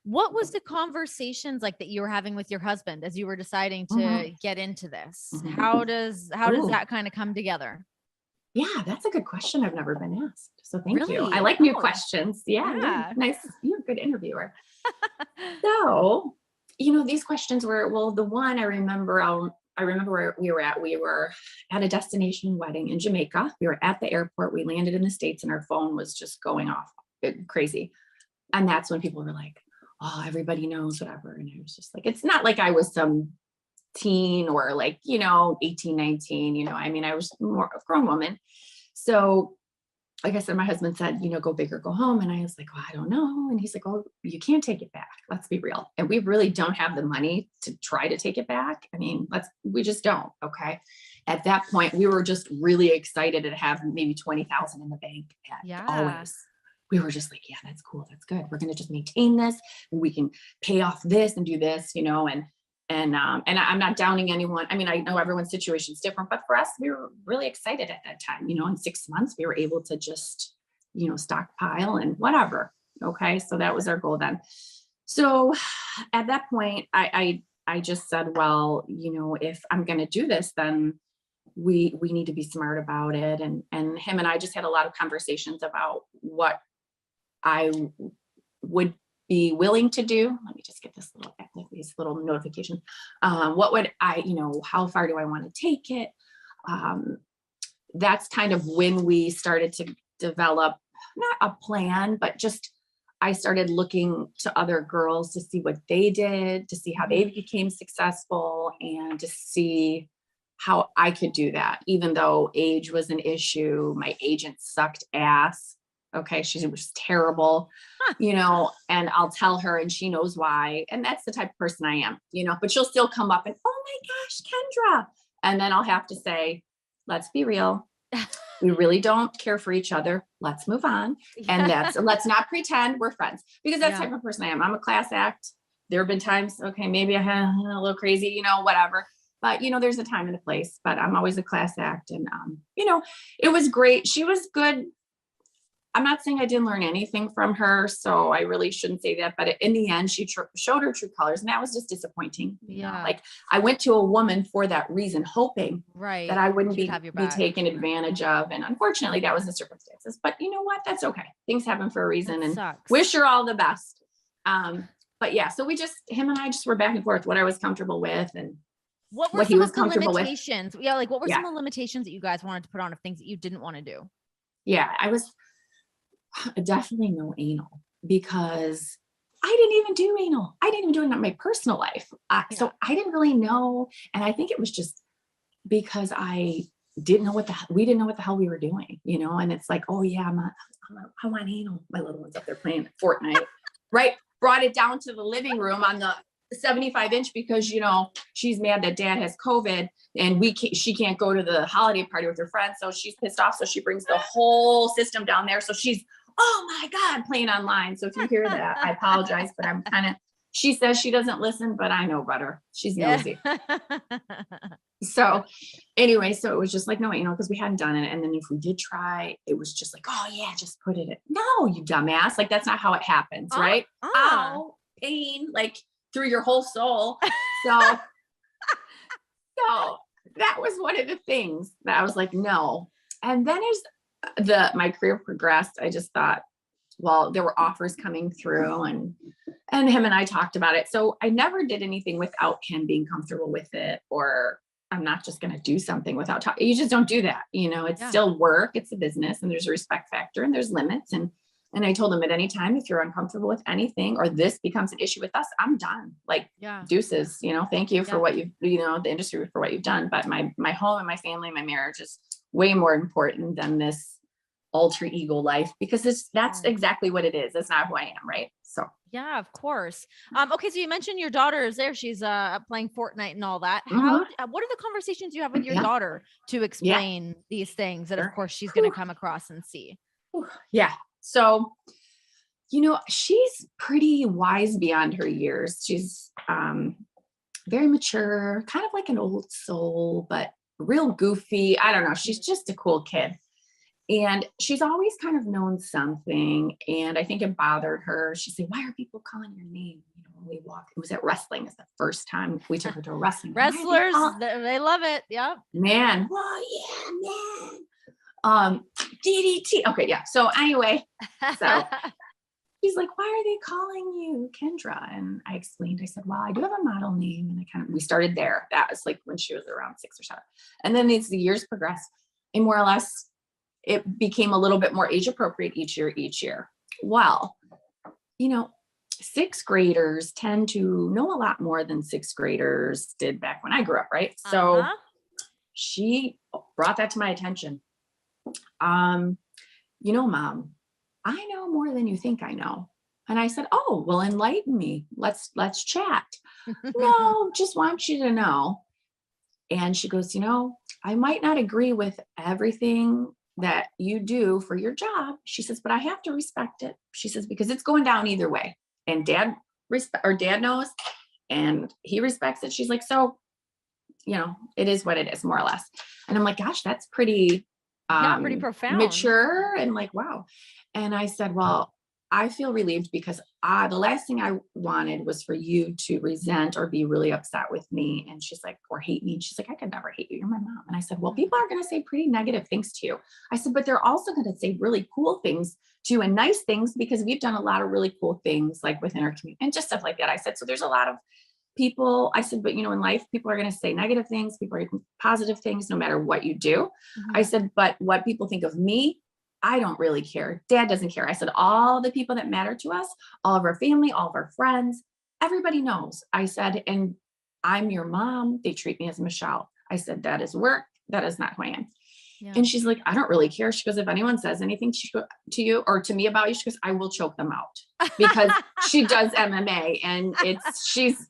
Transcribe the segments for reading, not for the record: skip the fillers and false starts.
What was the conversations like that you were having with your husband as you were deciding Mhm. to get into this? Mhm. How does Ooh, that kind of come together? yeah, that's a good question. I've never been asked. So thank you. I Really? like new Oh, questions. Yeah, you're yeah. nice. You're a good interviewer. So, these questions were, well, the one I remember where we were at. We were at a destination wedding in Jamaica. We were at the airport. We landed in the States and our phone was just going off crazy. And that's when people were like, oh, everybody knows whatever. And I was just like, it's not like I was some teen or like, 18, 19, I mean, I was more a grown woman. So like I said, my husband said, go big or go home. And I was like, well, I don't know. And he's like, oh, you can't take it back. Let's be real. And we really don't have the money to try to take it back. I mean, we just don't. Okay. At that point, we were just really excited to have maybe 20,000 in the bank. And Yeah. always, we were just like, yeah, that's cool. That's good. We're going to just maintain this. We can pay off this and do this, and I'm not downing anyone. I mean, I know everyone's situation is different, but for us, we were really excited at that time. In 6 months, we were able to just, stockpile and whatever. Okay. So that was our goal then. So at that point, I just said, well, if I'm going to do this, then we need to be smart about it. And him and I just had a lot of conversations about what I would be willing to do. Let me just get these little notifications. What would how far do I want to take it? Um, that's kind of when we started to develop not a plan, but just I started looking to other girls to see what they did, to see how they Mhm. became successful, and to see how I could do that. Even though age was an issue, my agent sucked ass. Okay, she was terrible, Huh. and I'll tell her and she knows why. And that's the type of person I am, but she'll still come up and, oh my gosh, Kendra. And then I'll have to say, let's be real. We really don't care for each other. Let's move on. And Yeah. let's not pretend we're friends because that's the Yeah. type of person I am. I'm a class act. There have been times, okay, maybe I had a little crazy, whatever. But there's a time and a place. But I'm always a class act, and it was great. She was good. I'm not saying I didn't learn anything from her, so I really shouldn't say that. But in the end, she showed her true colors, and that was just disappointing. Yeah. Like I went to a woman for that reason, hoping that Right. I wouldn't She'd have your be back. taken advantage of, and unfortunately, that was the circumstances. But you know what? That's okay. Things happen for a That reason, and sucks. wish her all the best. But yeah, so him and I just were back and forth what I was comfortable with and What were what he some was of the comfortable with. limitations? Yeah, like what were Yeah, some of the limitations that you guys wanted to put on of things that you didn't want to do? yeah, I was definitely no anal because I didn't even do anal. I didn't even do it in my personal life. Yeah. So I didn't really know. And I think it was just because I didn't know we didn't know what the hell we were doing, And it's like, oh yeah, I want anal. My little one's up there playing Fortnite, right? Brought it down to the living room on the 75-inch because she's mad that dad has COVID and she can't go to the holiday party with her friends, so she's pissed off. So she brings the whole system down there. So she's, oh my god, playing online. So if you hear that, I apologize, but I'm kind of. She says she doesn't listen, but I know better. She's Yeah. nosy. So anyway, so it was just like, no, because we hadn't done it. And then if we did try, it was just like, oh yeah, just put it in. No, you dumbass. Like that's not how it happens, right? Uh-uh. Ow, pain, like through your whole soul. So, so that was one of the things that I was like, no. And then as my career progressed, I just thought, well, there were offers coming through and him and I talked about it. So I never did anything without him being comfortable with it, or I'm not just going to do something without talking. You just don't do that. It's Yeah. still work. It's a business and there's a respect factor and there's limits. And I told him at any time, if you're uncomfortable with anything or this becomes an issue with us, I'm done. Like Yeah. deuces, thank you for Yeah. what the industry for what you've done. But my home and my family, my marriage is way more important than this alter ego life because that's Sure. exactly what it is. That's not who I am. Right. So Yeah, of course. Okay, so you mentioned your daughter is there. She's playing Fortnite and all that. mhm, What are the conversations you have with your yeah, daughter to yeah, explain these things that of sure. course she's going to Whew, come across and see? whew. Yeah. So, she's pretty wise beyond her years. She's very mature, kind of like an old soul, but real goofy. I don't know. She's just a cool kid. And she's always kind of known something. And I think it bothered her. She said, why are people calling your name? You know, when we walked, it was at wrestling. It's the first time we took her to a wrestling. Why are they Wrestlers, call- they love it. Yep. Man. Well, yeah, man. DDT. Okay. Yeah. So anyway, so she's like, why are they calling you Kendra? And I explained, I said, well, I do have a model name. And we started there. That was like when she was around 6 or 7. And then as the years progressed, and more or less, it became a little bit more age appropriate each year. Well, you know, 6th graders tend to know a lot more than 6th graders did back when I grew up, right? So she brought that to my attention. You know, Mom, I know more than you think I know. And I said, oh, well, enlighten me. Let's chat. No, just want you to know. And she goes, you know, I might not agree with everything that you do for your job. She says, but I have to respect it. She says, because it's going down either way. And dad knows, and he respects it. She's like, so, you know, it is what it is, more or less. And I'm like, gosh, that's pretty, pretty profound, mature, and like, wow. And I said, well, I feel relieved because the last thing I wanted was for you to resent or be really upset with me. And she's like, or hate me. And she's like, I could never hate you. You're my mom. And I said, well, people are going to say pretty negative things to you. I said, but they're also going to say really cool things to you and nice things, because we've done a lot of really cool things like within our community and just stuff like that. I said, so there's a lot of people. I said, but you know, in life, people are going to say negative things. People are positive things, no matter what you do. I said, but what people think of me, I don't really care. Dad doesn't care. I said, all the people that matter to us, all of our family, all of our friends, everybody knows. I said, and I'm your mom. They treat me as Michelle. I said, that is work. That is not who I am. Yeah. And she's like, I don't really care. She goes, if anyone says anything to you or to me about you, she goes, I will choke them out, because she does MMA, and she's,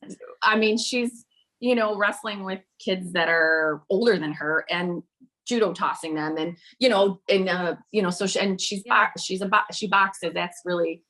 you know, wrestling with kids that are older than her and judo tossing them, and you know, so she boxes. That's really,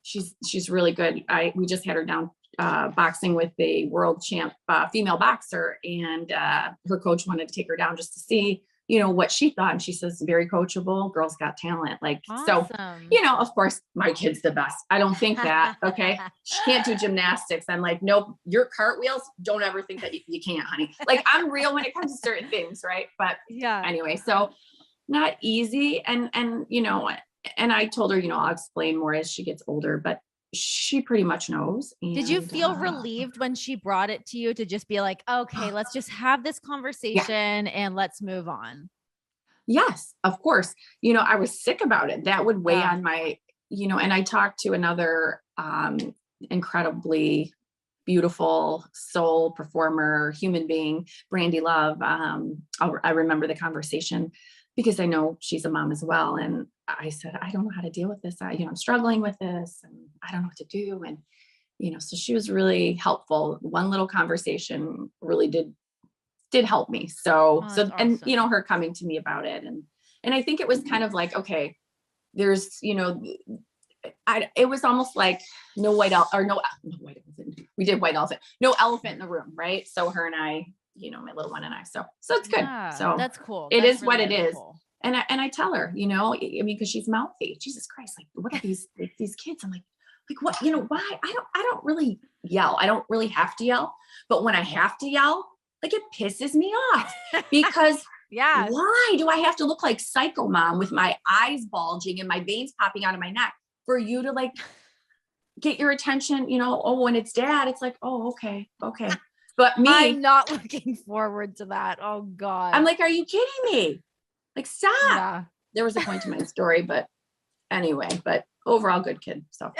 she's really good. We just had her down boxing with the world champ female boxer, and her coach wanted to take her down just to see, you know, what she thought. And she says, very coachable, girl's got talent. Like, awesome. So, you know, of course my kid's the best. I don't think that, okay. She can't do gymnastics. I'm like, nope, your cartwheels, don't ever think that you can't, honey. Like, I'm real when it comes to certain things. Right. But yeah, anyway, so not easy. And, you know, and I told her, you know, I'll explain more as she gets older, but she pretty much knows. And, did you feel relieved when she brought it to you to just be like, okay, let's just have this conversation and let's move on? Yes, of course. You know, I was sick about it. That would weigh on my, you know, and I talked to another incredibly beautiful soul performer, human being, Brandy Love. I remember the conversation because I know she's a mom as well. And I said, I don't know how to deal with this. I'm struggling with this, and I don't know what to do. And, you know, so she was really helpful. One little conversation really did help me. So, awesome. And, you know, her coming to me about it. And I think it was kind of like, okay, there's, you know, it was almost like no white elephant. We did white elephant, no elephant in the room. Right. So her and I, you know, my little one and I, so it's good. Yeah, so that's cool. It is what it is. Cool. And I tell her, you know, I mean, cause she's mouthy, Jesus Christ. Like, what are these kids? I'm like what, you know, why? I don't really yell. I don't really have to yell, but when I have to yell, like, it pisses me off because yeah, why do I have to look like Psycho Mom with my eyes bulging and my veins popping out of my neck for you to like get your attention? You know, oh, when it's Dad, it's like, oh, okay. But me, I'm not looking forward to that. Oh God. I'm like, are you kidding me? Like, stop. Yeah. There was a point to my story, but anyway, but overall good kid. So